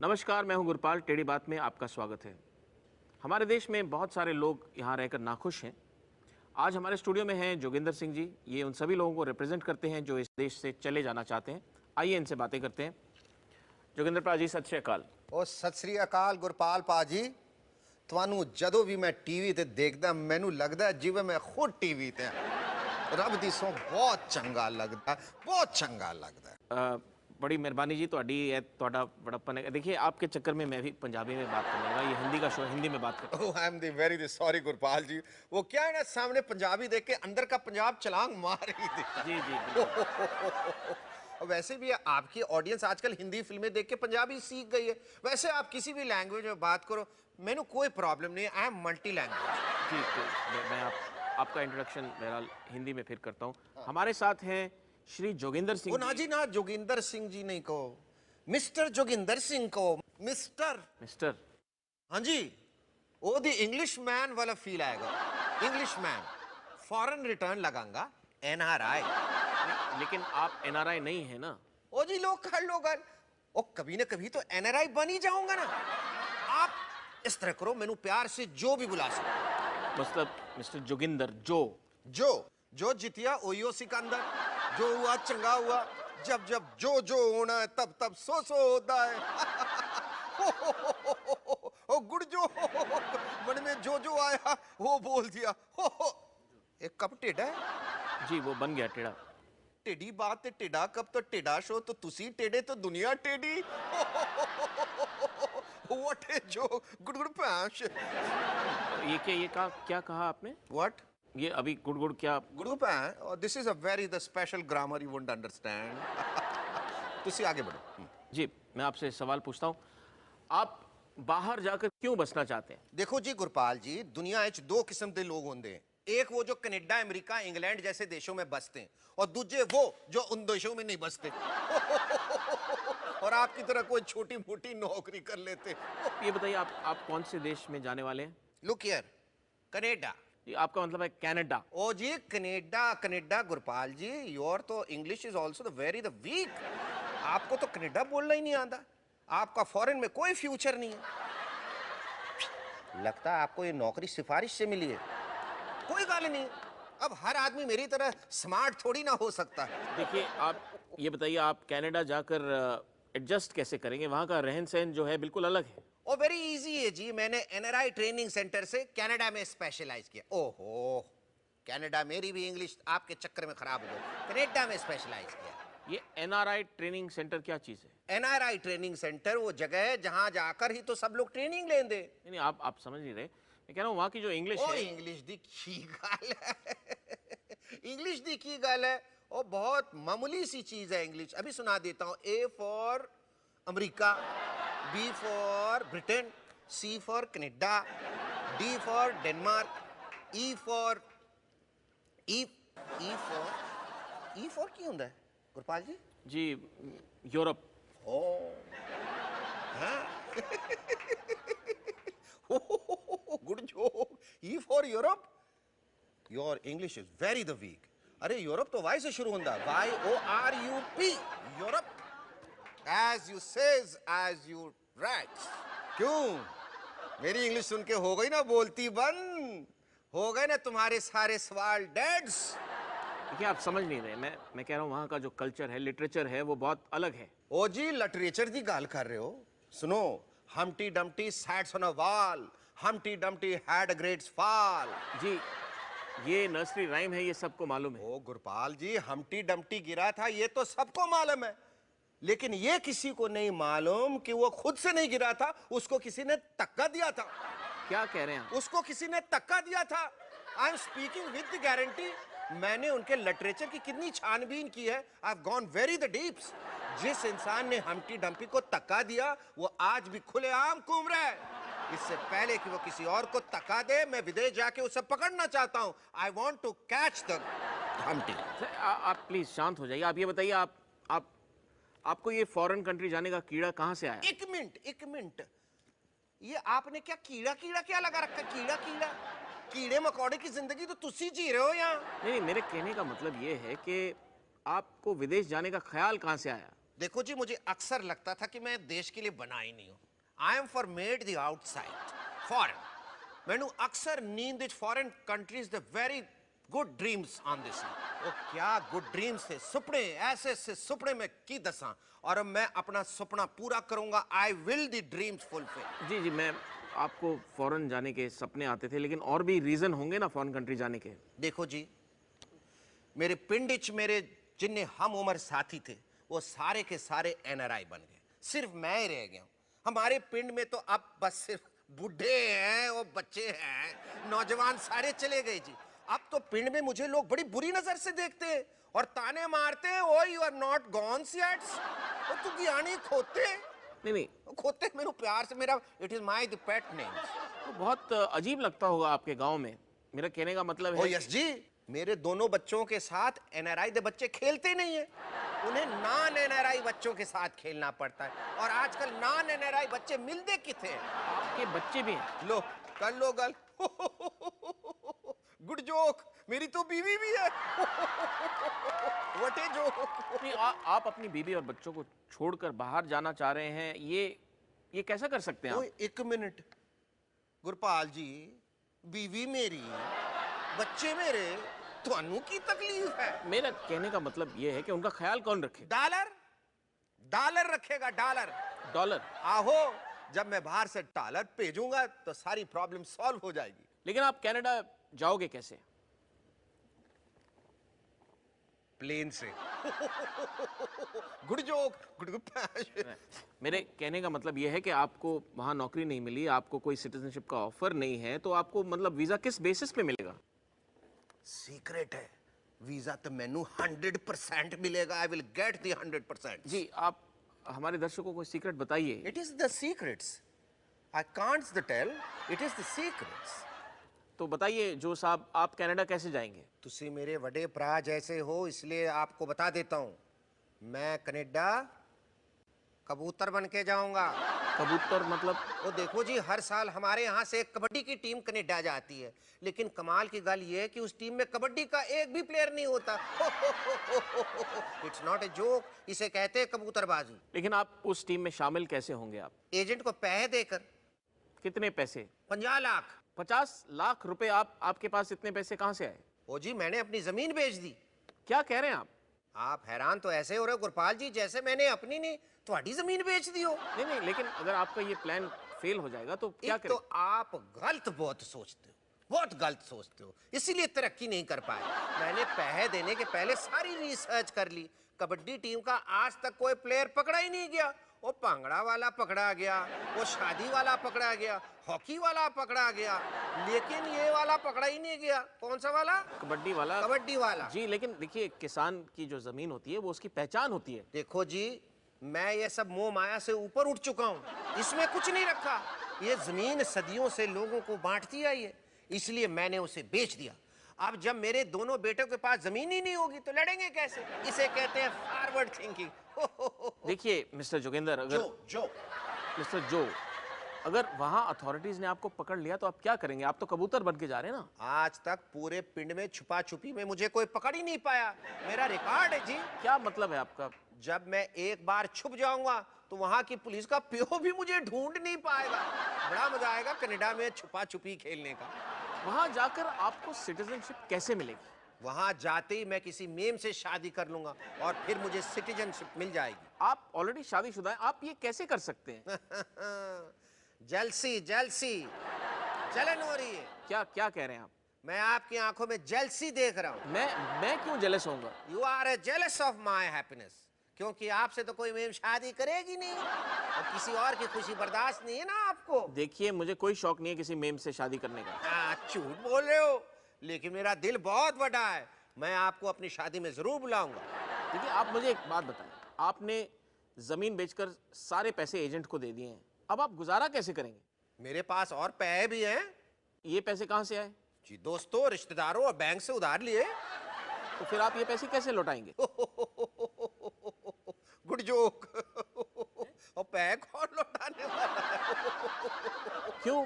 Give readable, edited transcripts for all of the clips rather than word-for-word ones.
नमस्कार, मैं हूं गुरपाल। टेढ़ी बात में आपका स्वागत है। हमारे देश में बहुत सारे लोग यहाँ रहकर नाखुश हैं। आज हमारे स्टूडियो में हैं जोगिंदर सिंह जी। ये उन सभी लोगों को रिप्रेजेंट करते हैं जो इस देश से चले जाना चाहते हैं। आइए इनसे बातें करते हैं। जोगिंदर पा जी, सत श्री अकाल। ओ सत श्री अकाल गुरपाल पा जी। ਤੁਹਾਨੂੰ ਜਦੋਂ ਵੀ ਮੈਂ ਟੀਵੀ ਤੇ ਦੇਖਦਾ ਮੈਨੂੰ ਲੱਗਦਾ ਜਿਵੇਂ ਮੈਂ ਖੁਦ ਟੀਵੀ ਤੇ ਰੱਬ ਦੀ ਸੌਂ बहुत चंगा लगता, बहुत चंगा लगता। बड़ी मेहरबानी जी, ਤੁਹਾਡਾ बड़प्पन है। देखिए, आपके चक्कर में मैं भी पंजाबी में बात करने लगा। ये हिंदी का शो, हिंदी में बात कर। Oh I am the very sorry Gurpal ji. वो क्या है ना, सामने पंजाबी देख के अंदर का पंजाब छलांग मार रही थी। जी जी। वैसे भी आपकी ऑडियंस आजकल हिंदी फिल्में देख के पंजाबी सीख गई है। वैसे आप किसी भी लैंग्वेज में बात करो, मैंने कोई प्रॉब्लम नहीं है। I am multi language. जी, तो मैं आपका इंट्रोडक्शन बहरहाल हिंदी में फिर करता हूँ। हमारे साथ हैं श्री जोगिंदर सिंह। ना जी ना, जोगिंदर सिंह जी नहीं कहो, मिस्टर जोगिंदर सिंह कहो। मिस्टर। हाँ जी, वो दी इंग्लिश मैन वाला फील आएगा। इंग्लिश मैन, फॉरेन रिटर्न लगाऊंगा, एनआरआई। लेकिन आप एनआरआई नहीं है ना? ओ जी लोग कर लोग, ओ कभी ना कभी तो एनआरआई बन ही जाऊंगा ना। आप इस तरह करो, मैनू प्यार से जो भी बुला सकते। मतलब मिस्टर जोगिंदर, जो जितिया ओयो सिकंदर, जो हुआ चंगा हुआ, जब जब जो होना है तब तब सो होता है। ओ गुड़ जो मन में जो आया वो बोल दिया। एक कप टेढ़ा है जी, वो बन गया टेढ़ा। टेढ़ी बात है, टेढ़ा कप तो टेढ़ा शो, तो तुसी टेढ़े तो दुनिया टेढ़ी। व्हाट ए जोक, गुड़ पैंश। ये क्या कहा आपने? व्हाट? ये अभी गुड़ क्या? गुड़ पैं, this is a very the special grammar, you won't understand. तुसी आगे बढ़ो। जी, मैं आपसे सवाल पूछता हूँ, आप बाहर जाकर क्यों बसना चाहते हैं? देखो जी गुरपाल जी, दुनिया में दो किस्म के लोग होंगे। एक वो जो कनाडा, अमेरिका, इंग्लैंड जैसे देशों में बसते हैं, और दूसरे वो जो उन देशों में नहीं बसते और आपकी तरह कोई छोटी मोटी नौकरी कर लेते। ये बताइए, आप कौन से देश में जाने वाले हैं? Look here, Canada. आपका मतलब है कनाडा? ओ जी कनाडा गुरपाल जी, योर तो English is also the very the weak. आपको तो कनाडा बोलना ही नहीं आता। आपका फॉरेन में कोई फ्यूचर नहीं है। लगता है आपको ये नौकरी सिफारिश से मिली है। कोई गाली नहीं, अब हर आदमी मेरी तरह स्मार्ट थोड़ी ना हो सकता। देखिए, आप ये बताइए, आप कनाडा जाकर एडजस्ट कैसे करेंगे? वहाँ का रहन सहन जो है बिल्कुल अलग है। ओ वेरी इजी है जी, मैंने एनआरआई ट्रेनिंग सेंटर से कनाडा में स्पेशलाइज किया। ओहो, कनाडा मेरी भी इंग्लिश आपके चक्कर में खराब हो गई, कनाडा में स्पेशलाइज किया। ये एनआरआई ट्रेनिंग सेंटर क्या चीज है? एनआरआई ट्रेनिंग सेंटर वो जगह है जहां जाकर ही तो सब लोग ट्रेनिंग लेंगे। नहीं, आप समझ नहीं रहे। मैं कह रहा हूँ वहाँ की जो इंग्लिश है। इंग्लिश दी की गल है। इंग्लिश दी की गल है, और बहुत मामूली सी चीज है इंग्लिश। अभी सुना देता हूँ। A for America, B for Britain, C for Canada, D for Denmark, E for की होता है गुरपाल जी? जी, Europe. Oh good joke. E for Europe. Your English is very the weak. अरे यूरोप तो वाई से शुरू होता है, YORUP, Europe. As you says as you right. क्यों मेरी इंग्लिश सुन के हो गई ना बोलती बंद? हो गए ना तुम्हारे सारे सवाल डेड्स? देखिए, आप समझ नहीं रहे। मैं कह रहा हूँ वहाँ का जो कल्चर है, लिटरेचर है, वो बहुत अलग है। ओ जी, लिटरेचर की गाल कर रहे हो? सुनो, Humpty Dumpty sat on a wall, Humpty Dumpty had a great fall। जी, ये नर्सरी राइम है, ये सबको मालूम है। ओ गुरपाल जी, हम्टी डम्टी गिरा था, ये तो सबको मालूम है, लेकिन ये किसी को नहीं मालूम कि वो खुद से नहीं गिरा था, उसको किसी ने धक्का दिया था। क्या कह रहे हैं आप? उसको किसी ने धक्का दिया था। I am speaking with the guarantee. मैंने उनके लिटरेचर की कितनी छानबीन की है। I have gone very the deeps. जिस इंसान ने हम्टी डम्पी को धक्का दिया, वो आज भी खुलेआम घूम रहा है। इससे पहले कि वो किसी और को धक्का दे, मैं विदेश जाके उसे पकड़ना चाहता हूं। I want to catch the Humpty. आप प्लीज शांत हो जाइए। आप ये बताइए, आपको ये फॉरेन कंट्री जाने का कीड़ा कहाँ से आया? एक मिनट, ये आपने क्या कीड़ा क्या लगा रखा? कीड़ा कीड़े मकोड़े की जिंदगी तो तुसी जी रहे हो यहाँ। नहीं, मेरे कहने का मतलब ये है कि आपको विदेश जाने का ख्याल कहाँ से आया? देखो जी, मुझे अक्सर लगता था कि मैं देश के लिए बना ही नहीं हूं। I am for made the outside foreign. मैनू अक्सर नींद foreign countries the very good dreams आंदे सी। वो क्या गुड ड्रीम्स थे, सुपने ऐसे ऐसे सुपने मैं की दसा। और अब मैं अपना सपना पूरा करूंगा। I will the dreams fulfil. जी जी, मैं आपको फॉरेन जाने के सपने आते थे, लेकिन और भी रीज़न होंगे ना फॉरेन कंट्री जाने के। देखो जी, मेरे पिंड च मेरे जिन्ने हम उम्र साथी थे वो सारे के सारे एनआरआई बन गए। सिर्फ मैं ही रह गया हूं। हमारे पिंड में तो अब बस सिर्फ बूढ़े हैं और बच्चे हैं, नौजवान सारे चले गए जी। अब तो पिंड में मुझे लोग बड़ी बुरी नजर से देखते हैं और ताने मारते हैं, oh you are not gone yet। ओ तू ज्ञानी खोते नहीं नहीं, खोते मेरे प्यार से, मेरा it is my the pet name. तो बहुत अजीब लगता होगा आपके गांव में। मेरा कहने का मतलब ओ है यस जी, मेरे दोनों बच्चों के साथ एनआरआई के बच्चे खेलते नहीं है। उन्हें नॉन एनआरआई बच्चों के साथ खेलना पड़ता है। और आजकल नॉन एनआरआई बच्चे मिलते किथे। आपके बच्चे भी हैं। लो कर लो गल। गुड जोक, मेरी तो बीवी भी है। What a joke. नहीं, आप अपनी बीवी और बच्चों को छोड़कर बाहर जाना चाह रहे हैं, ये कैसा कर सकते हैं आप? ओए एक मिनट गुरपाल जी, बीवी मेरी, बच्चे मेरे, ਤੁਹਾਨੂੰ की तकलीफ है? मेरा कहने का मतलब ये है कि उनका ख्याल कौन रखे? डॉलर डॉलर रखेगा, डॉलर। डॉलर। आहो, जब मैं बाहर से डॉलर भेजूंगा तो सारी प्रॉब्लम सॉल्व हो जाएगी। लेकिन आप कनाडा जाओगे कैसे? प्लेन से। Good joke, good. मेरे कहने का मतलब ये है कि आपको वहाँ नौकरी नहीं मिली, आपको कोई सिटीजनशिप का ऑफर नहीं है, तो आपको मतलब वीजा किस बेसिस पे मिलेगा? सीक्रेट है वीजा तो मैनू 100% मिलेगा। I will get the 100%। जी, आप हमारे दर्शकों को सीक्रेट बताइए। It is the secrets, I can't tell, it is the secrets. तो बताइए जो साहब, आप कनाडा कैसे जाएंगे? तुसी मेरे बड़े भरा जैसे हो, इसलिए आपको बता देता हूं। मैं कनाडा कबूतर बन के जाऊंगा। कबूतर मतलब? वो देखो जी, हर साल हमारे यहाँ से एक कबड्डी की टीम कनाडा जाती है, लेकिन कमाल की गल ये है कि उस टीम में कबड्डी का एक भी प्लेयर नहीं होता। इट्स नॉट ए जोक, इसे कहते हैं कबूतरबाजी। लेकिन आप उस टीम में शामिल कैसे होंगे आप? एजेंट को पैसे देकर। कितने पैसे? 50 लाख। 50 लाख रुपए? आपके पास इतने पैसे कहाँ से आए? ओ जी, मैंने अपनी जमीन बेच दी। क्या कह रहे हैं आप हैरान तो ऐसे हो रहे हो गुरपाल जी, जैसे मैंने अपनी नहीं तुम्हारी जमीन बेच दी हो। नहीं नहीं, लेकिन अगर आपका ये प्लान फेल हो जाएगा तो क्या एक करें? तो आप गलत बहुत सोचते हो, बहुत गलत सोचते हो, इसीलिए तरक्की नहीं कर पाए। मैंने पैसे देने के पहले सारी रिसर्च कर ली। कबड्डी टीम का आज तक कोई प्लेयर पकड़ा ही नहीं गया। वो भांगड़ा वाला पकड़ा गया, वो शादी वाला पकड़ा गया, हॉकी वाला पकड़ा गया, लेकिन ये वाला पकड़ा ही नहीं गया। कौन सा वाला? कबड्डी वाला। कबड्डी वाला। जी, लेकिन देखिए, किसान की जो जमीन होती है वो उसकी पहचान होती है। देखो जी, मैं ये सब मोह माया से ऊपर उठ चुका हूँ, इसमें कुछ नहीं रखा। ये जमीन सदियों से लोगों को बांटती आई है, इसलिए मैंने उसे बेच दिया। अब जब मेरे दोनों बेटों के पास जमीन ही नहीं होगी तो लड़ेंगे कैसे? इसे कहते हैं फॉरवर्ड थिंकिंग। देखिए मिस्टर जोगिंदर, अगर मिस्टर जो, अगर वहाँ अथॉरिटीज ने आपको पकड़ लिया तो आप क्या करेंगे? आप तो कबूतर बन के जा रहे हैं ना। आज तक पूरे पिंड में छुपा छुपी में मुझे कोई पकड़ ही नहीं पाया। मेरा रिकॉर्ड है जी। क्या मतलब है आपका? जब मैं एक बार छुप जाऊंगा तो वहां की पुलिस का पियो भी मुझे ढूंढ नहीं पाएगा। बड़ा मजा आएगा कनाडा में छुपा छुपी खेलने का। वहाँ जाकर आपको सिटीजनशिप कैसे मिलेगी? वहां जाते ही मैं किसी मेम से शादी कर लूंगा और फिर मुझे सिटीजनशिप मिल जाएगी। आप ऑलरेडी शादीशुदा हैं, आप ये कैसे कर सकते हैं? जेलसी जेलसी, जलन हो रही है। क्या क्या कह रहे हैं आप? मैं आपकी आंखों में जेलसी देख रहा हूँ। मैं क्यों जेलस होऊंगा? You are a jealous of my happiness, क्योंकि आपसे तो कोई मेम शादी करेगी नहीं और किसी और की खुशी बर्दाश्त नहीं है ना आपको। देखिए, मुझे कोई शौक नहीं है किसी मेम से शादी करने का। झूठ बोल रहे हो, लेकिन मेरा दिल बहुत बड़ा है। मैं आपको अपनी शादी में जरूर बुलाऊंगा। देखिए, आप मुझे एक बात बताएं, आपने जमीन बेचकर सारे पैसे एजेंट को दे दिए हैं, अब आप गुजारा कैसे करेंगे? मेरे पास और पैसे भी हैं। ये पैसे कहाँ से आए? जी, दोस्तों, रिश्तेदारों और बैंक से उधार लिए। तो फिर आप ये पैसे कैसे लौटाएंगे? Good joke. और पैसे कौन लौटाने वाला है? क्यों?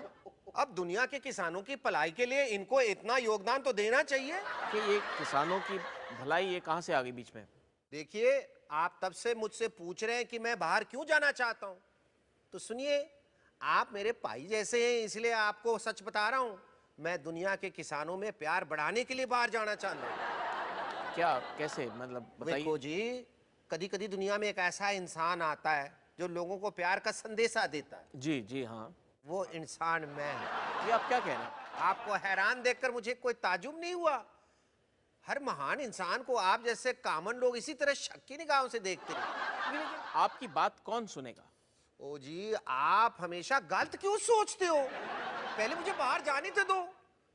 अब दुनिया के किसानों की भलाई के लिए इनको इतना योगदान तो देना चाहिए। कि ये किसानों की भलाई ये कहाँ से आ गई बीच में? देखिए, आप तब से मुझसे पूछ रहे हैं कि मैं बाहर क्यों जाना चाहता हूं, तो सुनिए, आप मेरे भाई जैसे हैं, इसलिए आपको सच बता रहा हूं। मैं दुनिया के किसानों में प्यार बढ़ाने के लिए बाहर जाना चाहता हूं। क्या, कैसे, मतलब बताइए। देखो जी, कभी कभी दुनिया में एक ऐसा इंसान आता है जो लोगों को प्यार का संदेशा देता है। जी जी हाँ। वो इंसान मैं हूं। जी, आप क्या कह रहे हैं? आपको हैरान देखकर मुझे कोई ताजुब नहीं हुआ? हर महान इंसान को आप जैसे कॉमन लोग इसी तरह शक की निगाहों से देखते हैं। लेकिन आपकी बात कौन सुनेगा? ओ जी, आप हमेशा गलत क्यों सोचते हो? पहले मुझे बाहर जाने तो दो,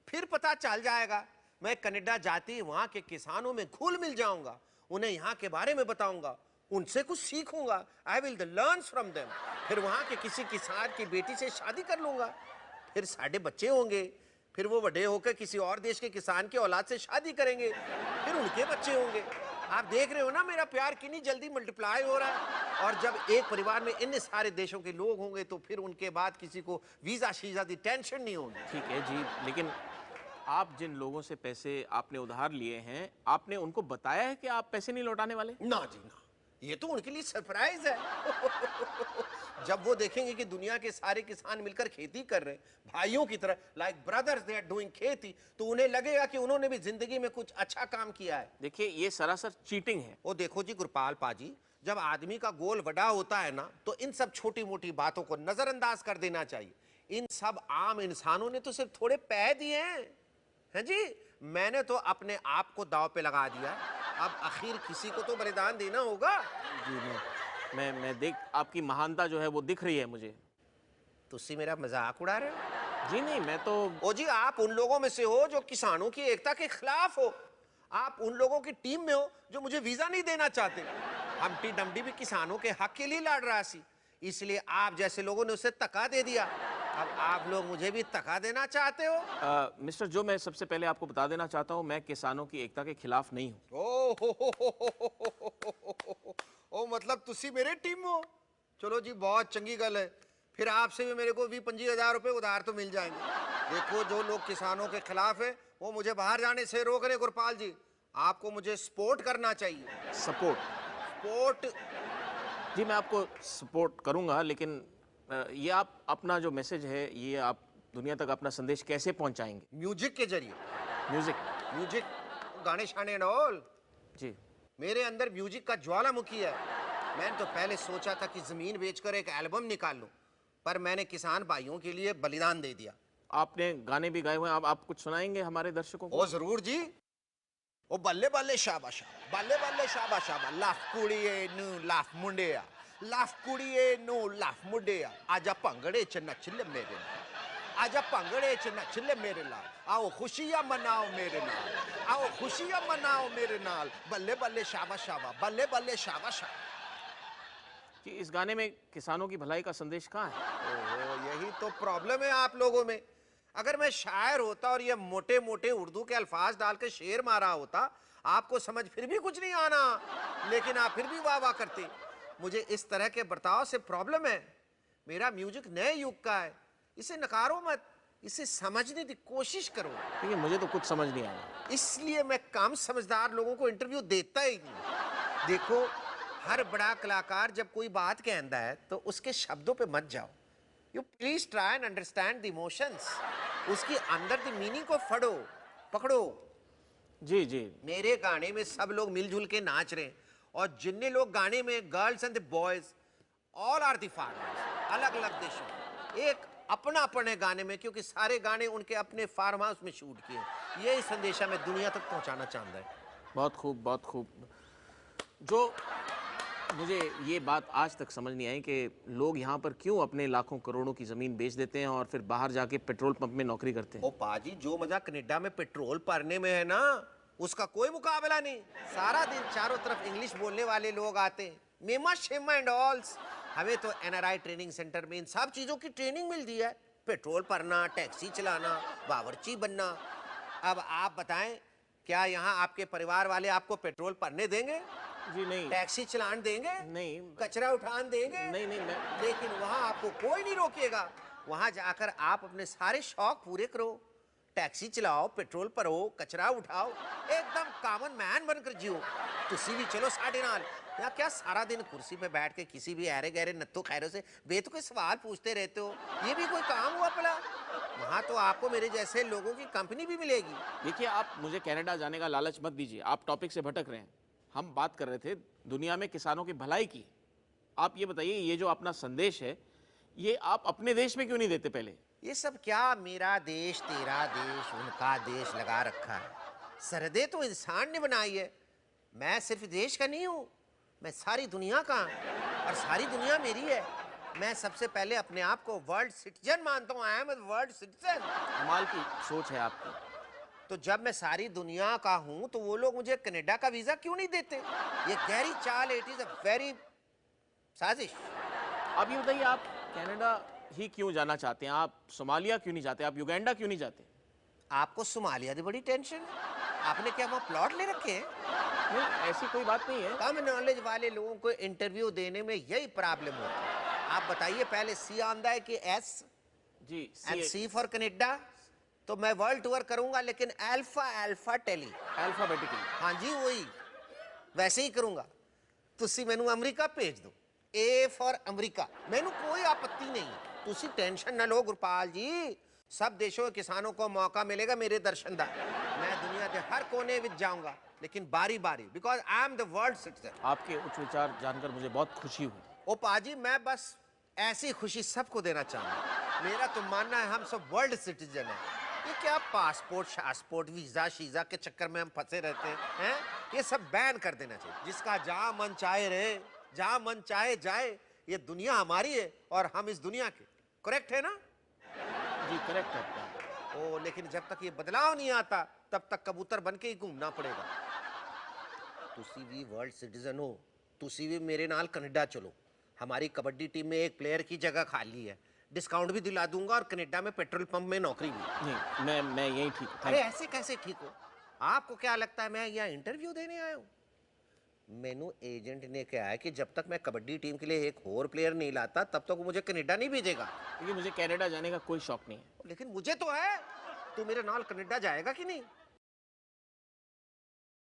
फिर पता चल जाएगा। मैं कनाडा जाती वहां के किसानों में घुल मिल जाऊंगा, उन्हें यहाँ के बारे में बताऊंगा, उनसे कुछ सीखूंगा। I will learn from them. फिर वहां के किसी किसान की बेटी से शादी कर लूंगा, फिर साढ़े बच्चे होंगे, फिर वो बड़े होकर किसी और देश के किसान की औलाद से शादी करेंगे, फिर उनके बच्चे होंगे। आप देख रहे हो ना मेरा प्यार कितनी जल्दी मल्टीप्लाई हो रहा है। और जब एक परिवार में इतने सारे देशों के लोग होंगे तो फिर उनके बाद किसी को वीजा शीजा की टेंशन नहीं होगी। ठीक है जी, लेकिन आप जिन लोगों से पैसे आपने उधार लिए हैं, आपने उनको बताया है कि आप पैसे नहीं लौटाने वाले? ना जी ना, ये तो उनके लिए सरप्राइज है। जब वो देखेंगे कि दुनिया के सारे किसान मिलकर खेती कर रहे हैं भाइयों की तरह, like brothers they are doing खेती, तो उन्हें लगेगा कि उन्होंने भी जिंदगी में कुछ अच्छा काम किया है। देखिए, ये सरासर चीटिंग है। वो देखो जी गुरपाल पाजी, जब आदमी का गोल बड़ा होता है ना, तो इन सब छोटी मोटी बातों को नजरअंदाज कर देना चाहिए। इन सब आम इंसानों ने तो सिर्फ थोड़े पैसे दिए हैं जी। मैंने तो अपने आप को दांव पे लगा दिया। अब आखिर किसी को तो बलिदान देना होगा। जी, मैं देख, आपकी महानता जो है वो दिख रही है मुझे। तुसी मेरा मजाक उड़ा रहे हो? जी नहीं, मैं तो ओ जी, आप उन लोगों में से हो जो किसानों की एकता के खिलाफ हो। आप उन लोगों की टीम में हो जो मुझे वीजा नहीं देना चाहते। हमटी डमडी भी किसानों के हक के लिए लड़ रहा सी, इसलिए आप जैसे लोगों ने उसे धक्का दे दिया। अब आप लोग मुझे भी धक्का देना चाहते हो? मिस्टर जो, मैं सबसे पहले आपको बता देना चाहता हूँ, मैं किसानों की एकता के खिलाफ नहीं हूँ। ओ ओ मतलब तुसी मेरे टीम हो? चलो जी, बहुत चंगी गल है। फिर आपसे भी मेरे को 20-25 हज़ार रुपए उधार तो मिल जाएंगे। देखो, जो लोग किसानों के खिलाफ है वो मुझे बाहर जाने से रोक रहे। गुरपाल जी, आपको मुझे सपोर्ट करना चाहिए। सपोर्ट? सपोर्ट? जी, मैं आपको सपोर्ट करूंगा, लेकिन ये आप अपना जो मैसेज है, ये आप दुनिया तक अपना संदेश कैसे पहुंचाएंगे? म्यूजिक के जरिए। म्यूजिक? म्यूजिक, गाने शाने एंड ऑल। जी। मेरे अंदर म्यूजिक का ज्वालामुखी है। मैंने तो पहले सोचा था कि जमीन बेचकर एक एल्बम निकाल लूं, पर मैंने किसान भाइयों के लिए बलिदान दे दिया। आपने गाने भी गाए हुए हैं, आप कुछ सुनाएंगे हमारे दर्शकों को? ओ जरूर जी। ओ बल्ले बल्ले शाबा शाबा, बल्ले बल्ले शाबा शाबा, लाफ कुड़िए नू लाफ मुंडिया, लाफ कुड़िए नू लाफ मुंडिया, आजा भंगड़े च नच ले मेरे नाल, आजा भंगड़े च नच ले मेरे नाल, आओ खुशियां मनाओ मेरे नाल, आओ खुशियां मनाओ मेरे नाल, बल्ले बल्ले शाबा शाबा, बल्ले बल्ले शाबा शाबा। कि इस गाने में किसानों की भलाई का संदेश कहाँ है? ओहो, यही तो प्रॉब्लम है आप लोगों में। अगर मैं शायर होता और ये मोटे मोटे उर्दू के अल्फाज डाल के शेर मारा होता, आपको समझ फिर भी कुछ नहीं आना, लेकिन आप फिर भी वाह वाह करते। मुझे इस तरह के बर्ताव से प्रॉब्लम है। मेरा म्यूजिक नए युग का है, इसे नकारो मत, इसे समझने की कोशिश करो। देखिए, मुझे तो कुछ समझ नहीं आया। इसलिए मैं कम समझदार लोगों को इंटरव्यू देता ही नहीं। देखो, हर बड़ा कलाकार जब कोई बात कहता है तो उसके शब्दों पे मत जाओ। You please try and understand the emotions. उसकी अंदर द मीनिंग को फड़ो, पकड़ो। जी जी। मेरे गाने में सब लोग मिलजुल के नाच रहे हैं, और जितने लोग गाने में girls and the boys all are the farmers, अलग अलग देशों, एक अपना अपने गाने में, क्योंकि सारे गाने उनके अपने फार्म हाउस में शूट किए। यही संदेशा मैं दुनिया तक पहुंचाना चाहता है। बहुत खूब, बहुत खूब। जो मुझे ये बात आज तक समझ नहीं आई कि लोग यहाँ पर क्यों अपने लाखों करोड़ों की ज़मीन बेच देते हैं और फिर बाहर जाके पेट्रोल पंप में नौकरी करते हैं। ओ पाजी, जो मजा कनाडा में पेट्रोल भरने में है ना, उसका कोई मुकाबला नहीं। सारा दिन चारों तरफ इंग्लिश बोलने वाले लोग आते हैं, मेमा शेमा एंड ऑल्स। हमें तो एनआरआई ट्रेनिंग सेंटर में इन सब चीजों की ट्रेनिंग मिलती है। पेट्रोल भरना, टैक्सी चलाना, बावर्ची बनना। अब आप बताएं, क्या यहाँ आपके परिवार वाले आपको पेट्रोल भरने देंगे? जी नहीं। टैक्सी चलान देंगे? नहीं। कचरा उठान देंगे? नहीं नहीं, मैं लेकिन वहां आपको कोई नहीं रोकेगा। वहां जाकर आप अपने सारे शौक पूरे करो, टैक्सी चलाओ, पेट्रोल भरो, कचरा उठाओ, एकदम कॉमन मैन बनकर जियो। तुसी भी चलो साडे नाल, या क्या सारा दिन कुर्सी पे बैठ के किसी भी ऐरे गहरे नत्थो खैरों से बेतुके सवाल पूछते रहते हो? ये भी कोई काम हुआ भला? वहाँ तो आपको मेरे जैसे लोगों की कंपनी भी मिलेगी। देखिए, आप मुझे कनाडा जाने का लालच मत दीजिए। आप टॉपिक से भटक रहे हैं। हम बात कर रहे थे दुनिया में किसानों की भलाई की। आप ये बताइए, ये जो अपना संदेश है, ये आप अपने देश में क्यों नहीं देते पहले? ये सब क्या मेरा देश तेरा देश उनका देश लगा रखा है? सरहदें तो इंसान ने बनाई है। मैं सिर्फ देश का नहीं हूँ, मैं सारी दुनिया का हूँ और सारी दुनिया मेरी है। मैं सबसे पहले अपने आप को वर्ल्ड सिटीजन मानता हूँ। I am world citizen. कमाल की सोच है आपकी। तो जब मैं सारी दुनिया का हूँ तो वो लोग मुझे कनाडा का वीजा क्यों नहीं देते? ये गहरी चाल, इट इज अ वेरी साजिश। अब ये बताइए, आप कनाडा ही क्यों जाना चाहते हैं? आप सोमालिया क्यों नहीं जाते? आप युगांडा क्यों नहीं जाते? आपको सोमालिया की बड़ी टेंशन है? आपने क्या वहाँ प्लॉट ले रखे हैं? नहीं, ऐसी कोई बात नहीं है। कम नॉलेज वाले लोगों को इंटरव्यू देने में यही प्रॉब्लम होती है। आप बताइए, पहले सी आंदा है कि एस जी, एंड सी फॉर कनाडा। तो मैं वर्ल्ड टूर करूंगा, लेकिन अल्फा अल्फा टेली। अल्फाबेटिकली। हाँ जी, वही वैसे ही करूंगा। तुसी मैनू अमेरिका भेज दो, ए फॉर अमेरिका, मैनू कोई आपत्ति नहीं। तुसी टेंशन ना लो गुरपाल जी, सब देशों के किसानों को मौका मिलेगा मेरे दर्शन का। मैं दुनिया के हर कोने में जाऊंगा, लेकिन बारी बारी, because I am the world citizen. आपके उच्च विचार जानकर मुझे बहुत खुशी हुई। ओ पाजी, मैं बस ऐसी खुशी सबको देना चाहूंगा। मेरा तो मानना है हम सब वर्ल्ड सिटीजन है। ये क्या पासपोर्ट शासपोर्ट वीजा शीजा के चक्कर में हम फंसे रहते हैं? ये सब बैन कर देना चाहिए। जिसका जहां मन चाहे रहे, जहां मन चाहे जाए। ये दुनिया हमारी है और हम इस दुनिया के। करेक्ट है ना? जी, करेक्ट है आपका। ओ, लेकिन जब तक ये बदलाव नहीं आता तब तक कबूतर बन के ही घूमना पड़ेगा। तुसी भी वर्ल्ड सिटीजन हो, तुसी भी मेरे नाल कनाडा चलो। हमारी कबड्डी टीम में एक प्लेयर की जगह खाली है, डिस्काउंट भी दिला दूंगा और कनाडा में पेट्रोल पंप में नौकरी भी। नहीं, मैं यही ठीक हूँ। अरे ऐसे कैसे ठीक हो? आपको क्या लगता है मैं यहाँ इंटरव्यू देने आया हूँ? मैनू एजेंट ने कहा है कि जब तक मैं कबड्डी टीम के लिए एक और प्लेयर नहीं लाता तब तक वो मुझे कनाडा नहीं भेजेगा। क्योंकि मुझे कनाडा जाने का कोई शौक नहीं है। लेकिन मुझे तो है। तू मेरे नाल कनाडा जाएगा कि नहीं?